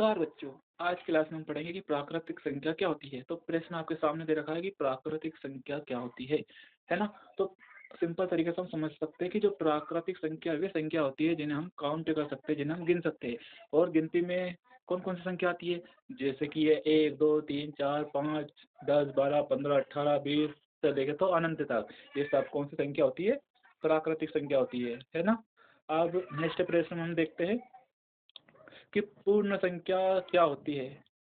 नमस्कार बच्चों, आज क्लास में हम पढ़ेंगे कि प्राकृतिक संख्या क्या होती है। तो प्रश्न आपके सामने दे रखा है कि प्राकृतिक संख्या क्या होती है ना। तो सिंपल तरीके से हम समझ सकते हैं कि जो प्राकृतिक संख्या वे संख्या होती है जिन्हें हम काउंट कर सकते हैं, जिन्हें हम गिन सकते हैं। और गिनती में कौन कौन सी संख्या आती है, जैसे कि ये 1 2 3 4 5 10 12 15 18 20 से लेके तो अनंत तक, ये सब कौन सी संख्या होती है, प्राकृतिक संख्या होती है ना। अब नेक्स्ट प्रश्न में हम देखते हैं कि पूर्ण संख्या क्या होती है।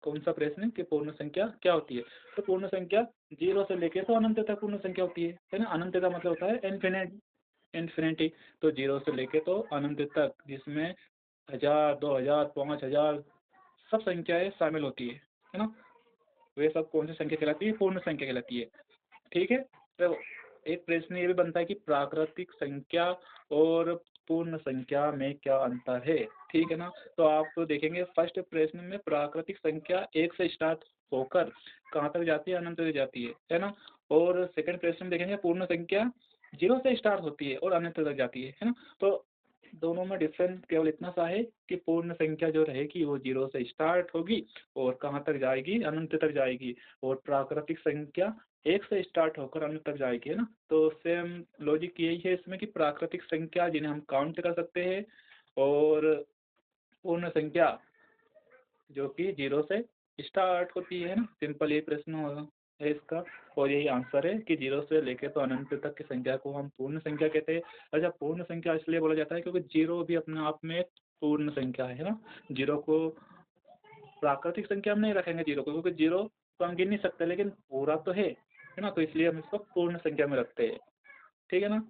कौन सा प्रश्न है कि पूर्ण संख्या क्या होती है। तो पूर्ण संख्या 0 से लेके तो अनंत तक पूर्ण संख्या होती है ना। अनंत का मतलब होता है इन्फिनिटी। तो 0 से लेके तो अनंत तक, जिसमें 1000 2000 5000 सब संख्याएं शामिल होती है ना। वे सब कौन सी संख्या कहलाती है, पूर्ण संख्या कहलाती है। ठीक है। तो एक प्रश्न ये भी बनता है कि प्राकृतिक संख्या और पूर्ण संख्या में क्या अंतर है। ठीक है ना। तो आप तो देखेंगे फर्स्ट प्रश्न में प्राकृतिक संख्या 1 से स्टार्ट होकर कहाँ तक जाती है, अनंत तक जाती है ना। और सेकंड प्रश्न में देखेंगे पूर्ण संख्या 0 से स्टार्ट होती है और अनंत तक जाती है ना। तो दोनों में डिफरेंस केवल इतना सा है कि पूर्ण संख्या जो रहेगी वो 0 से स्टार्ट होगी और कहाँ तक जाएगी, अनंत तक जाएगी। और प्राकृतिक संख्या 1 से स्टार्ट होकर अनंत तक जाएगी, है ना। तो सेम लॉजिक यही है इसमें कि प्राकृतिक संख्या जिन्हें हम काउंट कर सकते हैं, और पूर्ण संख्या जो कि 0 से स्टार्ट होती है ना। सिंपल ये प्रश्न होगा है इसका। और यही आंसर है कि 0 से लेके तो अनंत तक की संख्या को हम पूर्ण संख्या कहते हैं। अच्छा, पूर्ण संख्या इसलिए बोला जाता है क्योंकि 0 भी अपने आप में एक पूर्ण संख्या है ना। 0 को प्राकृतिक संख्या हम नहीं रखेंगे 0 को, क्योंकि 0 तो हम गिन नहीं सकते, लेकिन पूरा तो है ना। तो इसलिए हम इसको पूर्ण संख्या में रखते हैं। ठीक है ना।